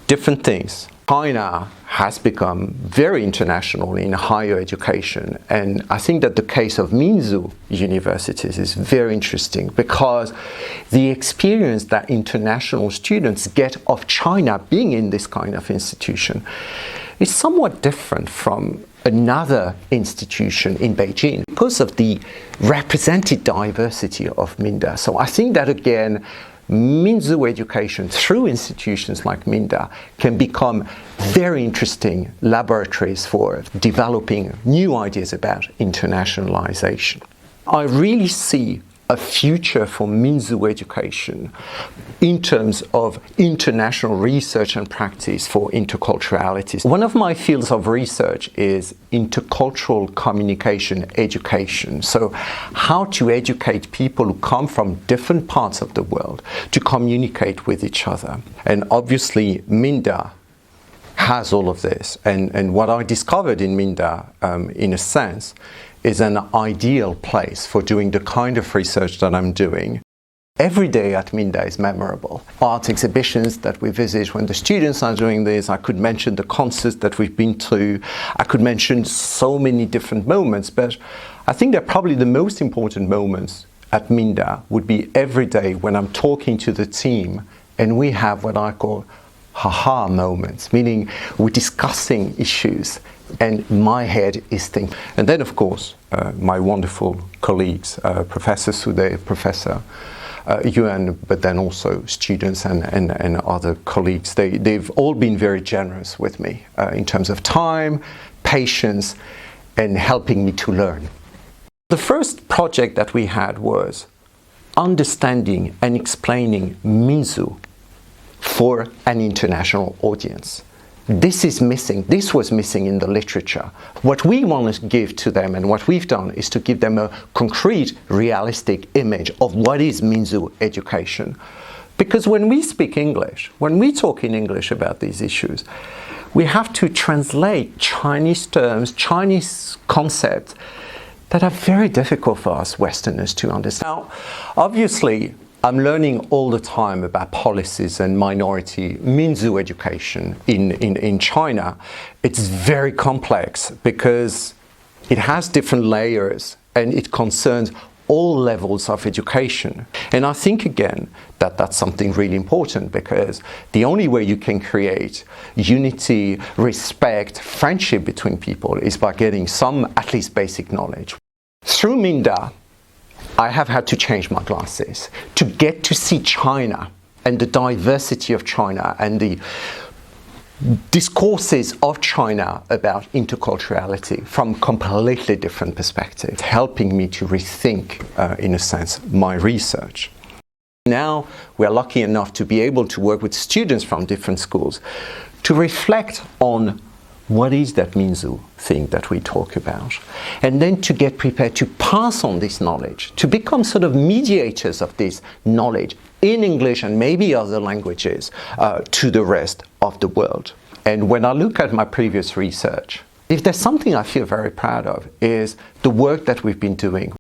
different things. China has become very international in higher education, and I think that the case of Minzu universities is very interesting because the experience that international students get of China being in this kind of institution is somewhat different from another institution in Beijing because of the represented diversity of Minda. So I think that again, Minzu education through institutions like Minda can become very interesting laboratories for developing new ideas about internationalization. I really see a future for Minzu education in terms of international research and practice for interculturality. One of my fields of research is intercultural communication education. So how to educate people who come from different parts of the world to communicate with each other. And obviously Minda has all of this. And what I discovered in Minda, in a sense, is an ideal place for doing the kind of research that I'm doing. Every day at Minda is memorable. Art exhibitions that we visit when the students are doing this, I could mention the concerts that we've been to, I could mention so many different moments, but I think that probably the most important moments at Minda would be every day when I'm talking to the team and we have what I call haha moments, meaning we're discussing issues and my head is thinking. And then of course, my wonderful colleagues, Professor Sude, Professor Yuan, but then also students and other colleagues, they've all been very generous with me in terms of time, patience, and helping me to learn. The first project that we had was understanding and explaining Minzu for an international audience. This is missing. This was missing in the literature. What we want to give to them and what we've done is to give them a concrete, realistic image of what is Minzu education. Because when we speak English, when we talk in English about these issues, we have to translate Chinese terms, Chinese concepts that are very difficult for us Westerners to understand. Now, obviously, I'm learning all the time about policies and minority Minzu education in China. It's very complex because it has different layers and it concerns all levels of education. And I think again that that's something really important because the only way you can create unity, respect, friendship between people is by getting some at least basic knowledge. Through Minda, I have had to change my glasses to get to see China and the diversity of China and the discourses of China about interculturality from completely different perspectives, helping me to rethink, in a sense, my research. Now we're lucky enough to be able to work with students from different schools to reflect on what is that Minzu thing that we talk about? And then to get prepared to pass on this knowledge, to become sort of mediators of this knowledge in English and maybe other languages to the rest of the world. And when I look at my previous research, if there's something I feel very proud of is the work that we've been doing